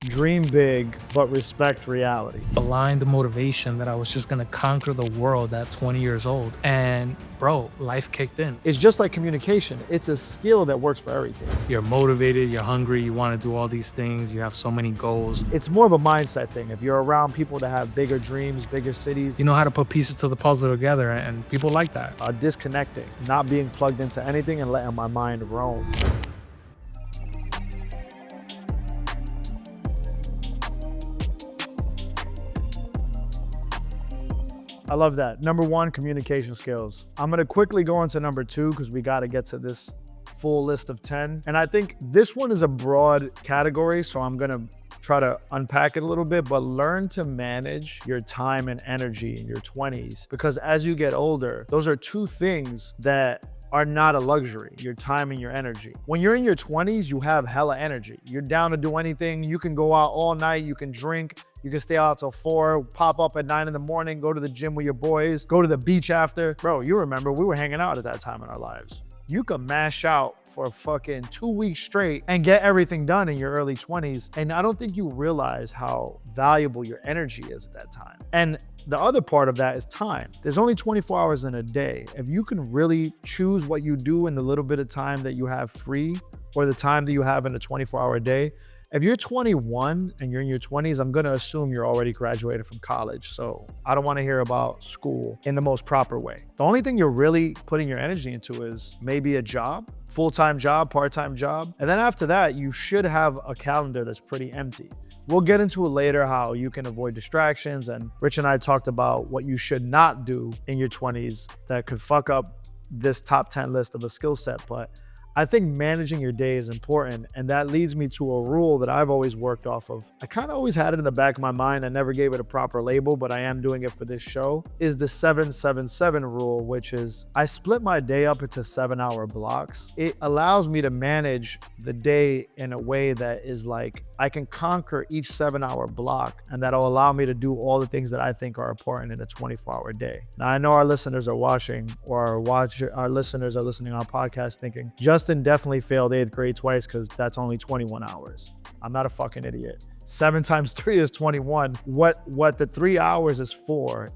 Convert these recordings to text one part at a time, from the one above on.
Dream big, but respect reality. Aligned the motivation that I was just gonna conquer the world at 20 years old. And bro, life kicked in. It's just like communication. It's a skill that works for everything. You're motivated, you're hungry, you wanna do all these things, you have so many goals. It's more of a mindset thing. If you're around people that have bigger dreams, bigger cities, You know how to put pieces to the puzzle together, and people like that. disconnecting, not being plugged into anything and letting my mind roam. I love that. Number one, communication skills. I'm gonna quickly go into number two because we gotta get to this full list of 10. And I think this one is a broad category, so I'm gonna try to unpack it a little bit, but learn to manage your time and energy in your 20s. Because as you get older, those are two things that are not a luxury, your time and your energy. When you're in your 20s, you have hella energy. You're down to do anything. You can go out all night, you can drink, you can stay out till 4, pop up at 9 in the morning, go to the gym with your boys, go to the beach after. Bro, you remember we were hanging out at that time in our lives. You could mash out for fucking 2 weeks straight and get everything done in your early 20s. And I don't think you realize how valuable your energy is at that time. And the other part of that is time. There's only 24 hours in a day. If you can really choose what you do in the little bit of time that you have free or the time that you have in a 24-hour day, if you're 21 and you're in your 20s, I'm gonna assume you're already graduated from college. So I don't wanna hear about school in the most proper way. The only thing you're really putting your energy into is maybe a job, full-time job, part-time job. And then after that, you should have a calendar that's pretty empty. We'll get into it later how you can avoid distractions. And Rich and I talked about what you should not do in your 20s that could fuck up this top 10 list of a skill set. But I think managing your day is important. And that leads me to a rule that I've always worked off of. I kind of always had it in the back of my mind. I never gave it a proper label, but I am doing it for this show, is the 7-7-7 rule, which is I split my day up into 7-hour blocks. It allows me to manage the day in a way that is like, I can conquer each 7-hour block, and that'll allow me to do all the things that I think are important in a 24-hour day. Now, I know our listeners are watching, or our listeners are listening on our podcast thinking, Justin definitely failed 8th grade twice because that's only 21 hours. I'm not a fucking idiot. 7 times 3 is 21. What the 3 hours is for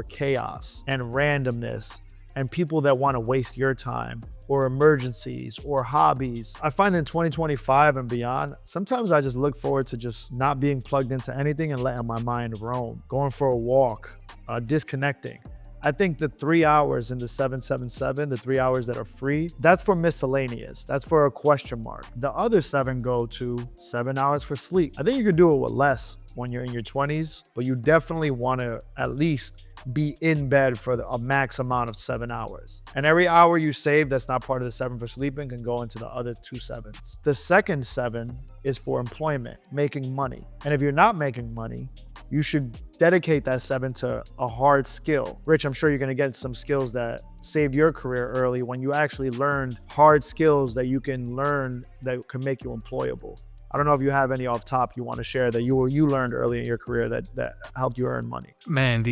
chaos and randomness and people that want to waste your time, or emergencies, or hobbies. I find in 2025 and beyond, sometimes I just look forward to just not being plugged into anything and letting my mind roam, going for a walk, disconnecting. I think the 3 hours in the 7-7-7, the 3 hours that are free, that's for miscellaneous. That's for a question mark. The other 7 go to 7 hours for sleep. I think you could do it with less when you're in your 20s, but you definitely want to at least be in bed for a max amount of 7 hours. And every hour you save that's not part of the 7 for sleeping can go into the other 2 7s. The second 7 is for employment, making money. And if you're not making money, you should dedicate that 7 to a hard skill. Rich, I'm sure you're gonna get some skills that saved your career early when you actually learned hard skills that you can learn that can make you employable. I don't know if you have any off top you want to share that you learned early in your career that helped you earn money. Man,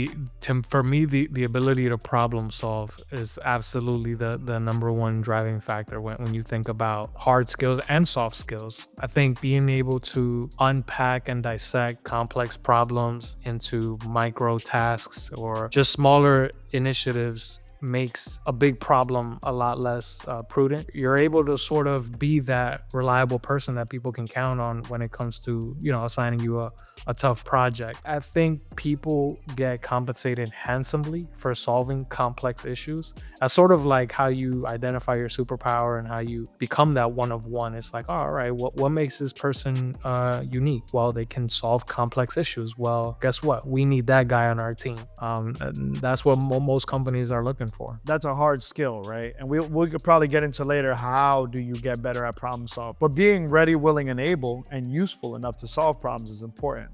for me, the ability to problem solve is absolutely the number one driving factor when you think about hard skills and soft skills. I think being able to unpack and dissect complex problems into micro tasks or just smaller initiatives makes a big problem a lot less prudent. You're able to sort of be that reliable person that people can count on when it comes to, assigning you a tough project. I think people get compensated handsomely for solving complex issues. That's sort of like how you identify your superpower and how you become that one of one. It's like, all right, what makes this person unique? Well, they can solve complex issues. Well, guess what? We need that guy on our team. And that's what most companies are looking for. That's a hard skill, right? And we could probably get into later, how do you get better at problem solving? But being ready, willing, and able and useful enough to solve problems is important.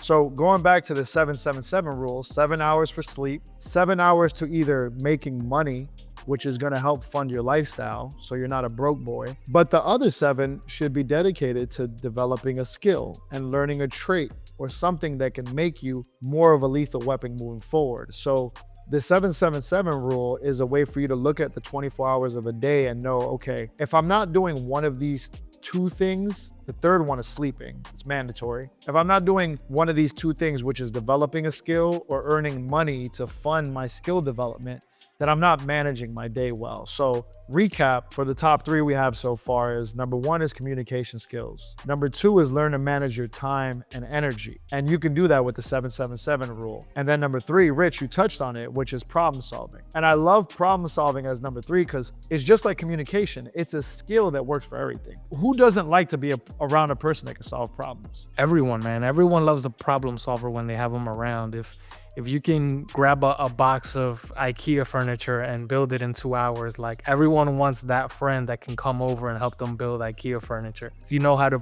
So going back to the 7-7-7 rule, 7 hours for sleep, 7 hours to either making money, which is going to help fund your lifestyle so you're not a broke boy. But the other 7 should be dedicated to developing a skill and learning a trait or something that can make you more of a lethal weapon moving forward. So The 777 rule is a way for you to look at the 24 hours of a day and know, okay, if I'm not doing one of these two things, the third one is sleeping. It's mandatory. If I'm not doing one of these two things, which is developing a skill or earning money to fund my skill development, then I'm not managing my day well. So recap for the top 3 we have so far is number 1 is communication skills. Number 2 is learn to manage your time and energy. And you can do that with the 777 rule. And then number 3, Rich, you touched on it, which is problem solving. And I love problem solving as number 3 because it's just like communication. It's a skill that works for everything. Who doesn't like to be around a person that can solve problems? Everyone, man. Everyone loves the problem solver when they have them around. If you can grab a box of IKEA furniture and build it in 2 hours, like everyone wants that friend that can come over and help them build IKEA furniture. If you know how to,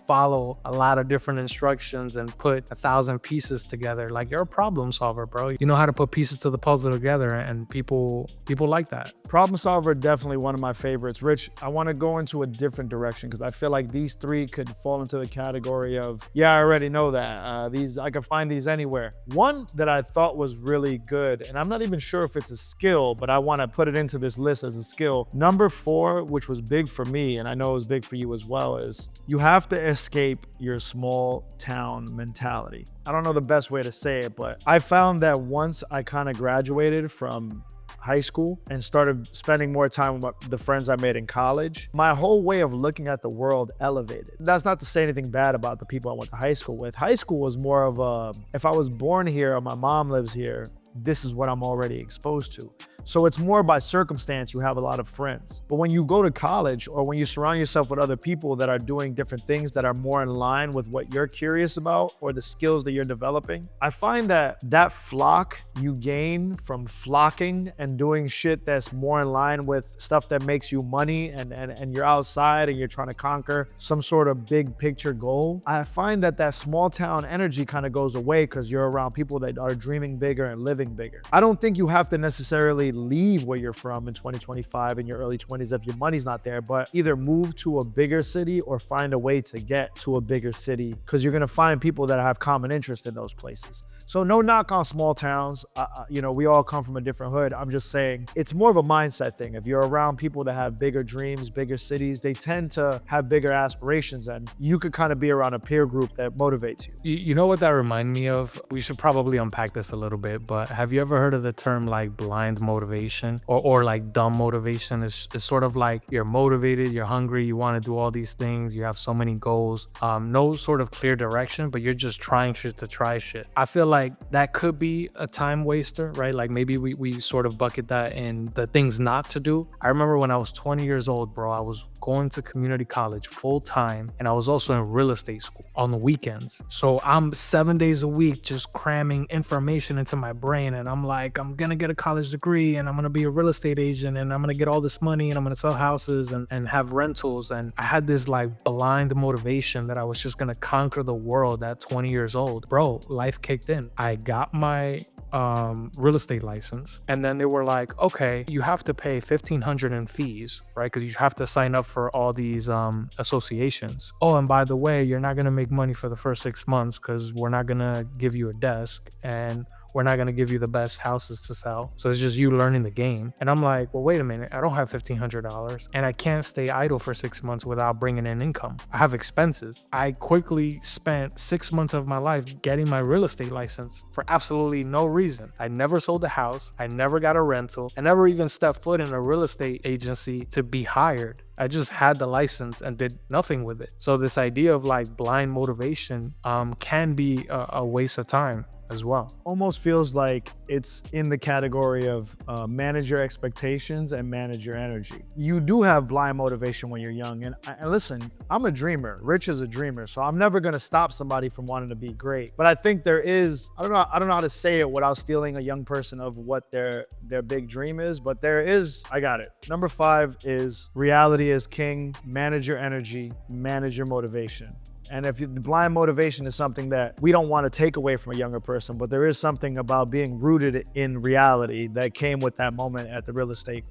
follow a lot of different instructions and put 1,000 pieces together, like you're a problem solver, bro. You know how to put pieces to the puzzle together, and people like that. Problem solver, definitely one of my favorites. Rich, I want to go into a different direction because I feel like these 3 could fall into the category of, yeah, I already know that. I can find these anywhere. One that I thought was really good, and I'm not even sure if it's a skill, but I want to put it into this list as a skill. Number 4, which was big for me, and I know it was big for you as well, is you have to escape your small town mentality. I don't know the best way to say it, but I found that once I kind of graduated from high school and started spending more time with the friends I made in college, my whole way of looking at the world elevated. That's not to say anything bad about the people I went to high school with. High school was more of a, if I was born here or my mom lives here, this is what I'm already exposed to. So it's more by circumstance you have a lot of friends. But when you go to college or when you surround yourself with other people that are doing different things that are more in line with what you're curious about or the skills that you're developing, I find that flock you gain from flocking and doing shit that's more in line with stuff that makes you money and you're outside and you're trying to conquer some sort of big picture goal. I find that small town energy kind of goes away because you're around people that are dreaming bigger and living bigger. I don't think you have to necessarily leave where you're from in 2025 in your early 20s if your money's not there, but either move to a bigger city or find a way to get to a bigger city because you're going to find people that have common interest in those places. So no knock on small towns. We all come from a different hood. I'm just saying it's more of a mindset thing. If you're around people that have bigger dreams, bigger cities, they tend to have bigger aspirations, and you could kind of be around a peer group that motivates you. You know what that reminds me of? We should probably unpack this a little bit, but have you ever heard of the term like blind motivation or like dumb motivation? It's sort of like you're motivated, you're hungry, you want to do all these things, you have so many goals, no sort of clear direction, but you're just trying shit to try shit. I feel like that could be a time waster, right? Like maybe we sort of bucket that in the things not to do. I remember when I was 20 years old, bro, I was going to community college full time, and I was also in real estate school on the weekends. So I'm 7 days a week just cramming information into my brain, and I'm like, I'm gonna get a college degree and I'm gonna be a real estate agent and I'm gonna get all this money and I'm gonna sell houses and have rentals. And I had this like blind motivation that I was just gonna conquer the world at 20 years old. Bro, life kicked in. I got my real estate license, and then they were like, okay, you have to pay $1,500 in fees, right? Because you have to sign up for all these associations. Oh, and by the way, you're not gonna make money for the first 6 months because we're not gonna give you a desk and we're not going to give you the best houses to sell. So it's just you learning the game. And I'm like, well, wait a minute. I don't have $1,500 and I can't stay idle for 6 months without bringing in income. I have expenses. I quickly spent 6 months of my life getting my real estate license for absolutely no reason. I never sold a house. I never got a rental. I never even stepped foot in a real estate agency to be hired. I just had the license and did nothing with it. So this idea of like blind motivation can be a waste of time as well. Almost feels like it's in the category of manage your expectations and manage your energy. You do have blind motivation when you're young. And listen, I'm a dreamer. Rich is a dreamer. So I'm never going to stop somebody from wanting to be great. But I think there is, I don't know how to say it without stealing a young person of what their big dream is, but there is, I got it. Number 5 is reality is king. Manage your energy, manage your motivation. And if blind motivation is something that we don't want to take away from a younger person, but there is something about being rooted in reality that came with that moment at the real estate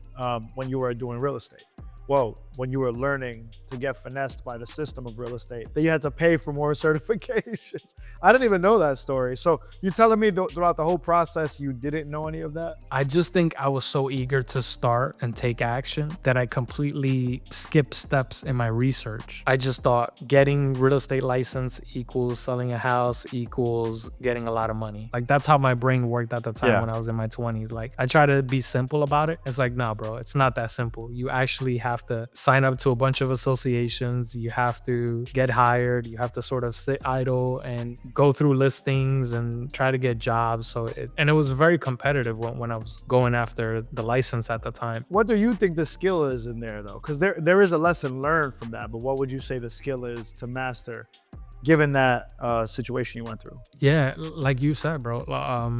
when you were doing real estate. Well, when you were learning to get finessed by the system of real estate, that you had to pay for more certifications. I didn't even know that story. So you telling me throughout the whole process, you didn't know any of that? I just think I was so eager to start and take action that I completely skipped steps in my research. I just thought getting real estate license equals selling a house equals getting a lot of money. Like that's how my brain worked at the time Yeah. when I was in my 20s. Like I try to be simple about it. It's like, nah, bro, it's not that simple. You actually have to sign up to a bunch of associations. You have to get hired. You have to sort of sit idle and go through listings and try to get jobs. And it was very competitive when I was going after the license at the time. What do you think the skill is in there though? Because there is a lesson learned from that, but what would you say the skill is to master given that situation you went through? Yeah, like you said, bro.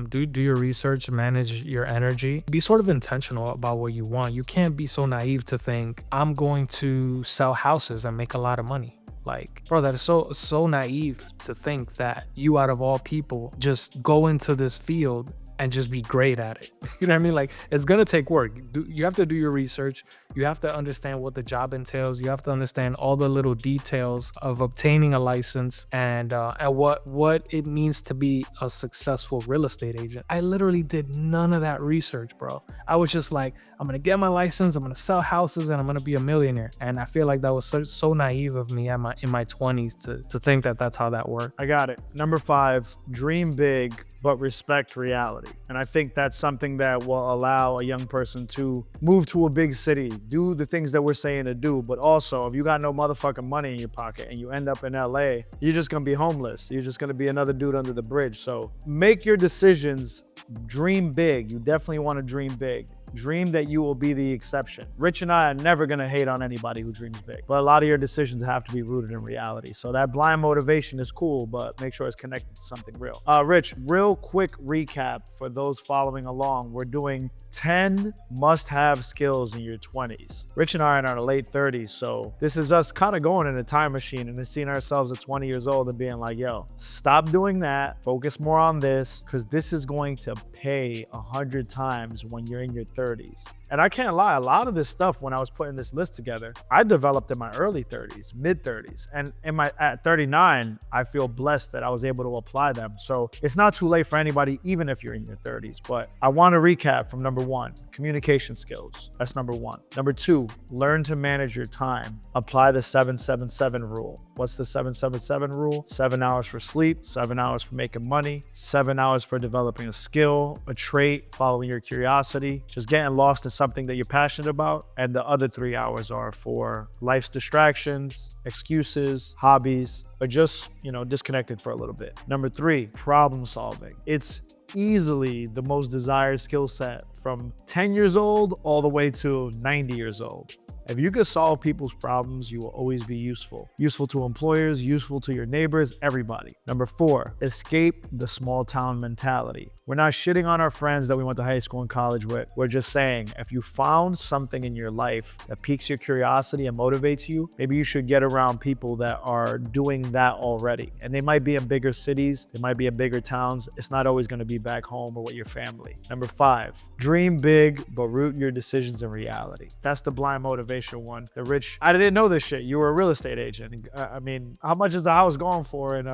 Do your research, manage your energy, be sort of intentional about what you want. You can't be so naive to think I'm going to sell houses and make a lot of money. Like, bro, that is so naive to think that you, out of all people, just go into this field and just be great at it. You know what I mean? Like, it's gonna take work. You have to do your research. You have to understand what the job entails. You have to understand all the little details of obtaining a license and what it means to be a successful real estate agent. I literally did none of that research, bro. I was just like, I'm gonna get my license, I'm gonna sell houses, and I'm gonna be a millionaire. And I feel like that was so naive of me in my 20s to think that that's how that worked. I got it. Number 5, dream big, but respect reality. And I think that's something that will allow a young person to move to a big city, do the things that we're saying to do. But also, if you got no motherfucking money in your pocket and you end up in LA, you're just gonna be homeless. You're just gonna be another dude under the bridge. So make your decisions, dream big. You definitely wanna dream big. Dream that you will be the exception. Rich and I are never gonna hate on anybody who dreams big, but a lot of your decisions have to be rooted in reality. So that blind motivation is cool, but make sure it's connected to something real. Rich, real quick recap for those following along. We're doing 10 must-have skills in your 20s. Rich and I are in our late 30s, so this is us kind of going in a time machine and seeing ourselves at 20 years old and being like, yo, stop doing that, focus more on this, because this is going to pay 100 times when you're in your 30s. And I can't lie, a lot of this stuff when I was putting this list together, I developed in my early 30s, mid 30s. And at 39, I feel blessed that I was able to apply them. So it's not too late for anybody, even if you're in your 30s. But I want to recap from number 1, communication skills. That's number 1. Number 2, learn to manage your time. Apply the 7-7-7 rule. What's the 7-7-7 rule? 7 hours for sleep, 7 hours for making money, 7 hours for developing a skill, a trait, following your curiosity, just getting lost in something that you're passionate about. And the other 3 hours are for life's distractions, excuses, hobbies, or just, disconnected for a little bit. Number 3, problem solving. It's easily the most desired skill set from 10 years old all the way to 90 years old. If you could solve people's problems, you will always be useful. Useful to employers, useful to your neighbors, everybody. Number 4, escape the small town mentality. We're not shitting on our friends that we went to high school and college with. We're just saying, if you found something in your life that piques your curiosity and motivates you, maybe you should get around people that are doing that already. And they might be in bigger cities, they might be in bigger towns. It's not always gonna be back home or with your family. Number 5, dream big, but root your decisions in reality. That's the blind motivation one. The rich, I didn't know this shit. You were a real estate agent. I mean, how much is the house going for in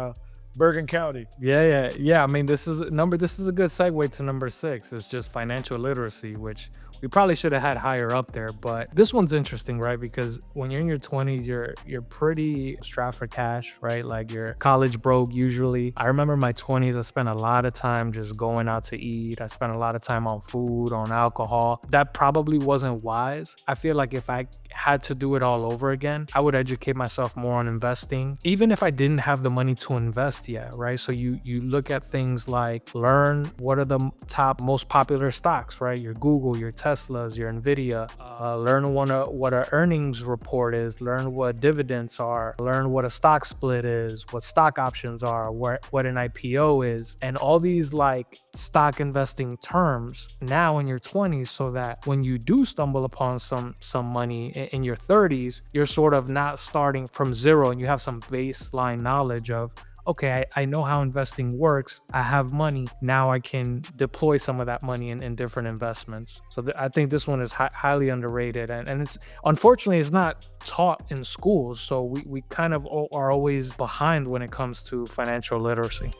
Bergen County? Yeah. I mean, this is a good segue to number 6. It's just financial literacy, which we probably should have had higher up there, but this one's interesting, right? Because when you're in your 20s, you're pretty strapped for cash, right? Like you're college broke usually. I remember my 20s, I spent a lot of time just going out to eat. I spent a lot of time on food, on alcohol. That probably wasn't wise. I feel like if I had to do it all over again, I would educate myself more on investing, even if I didn't have the money to invest yet, right? So you look at things like learn what are the top most popular stocks, right? Your Google, your Teslas, your Nvidia, learn what an earnings report is, learn what dividends are, learn what a stock split is, what stock options are, what an IPO is, and all these like stock investing terms now in your 20s, so that when you do stumble upon some money in your 30s, you're sort of not starting from zero and you have some baseline knowledge of, okay, I know how investing works. I have money. Now I can deploy some of that money in different investments. So I think this one is highly underrated. And it's unfortunately, it's not taught in schools. So we kind of are always behind when it comes to financial literacy.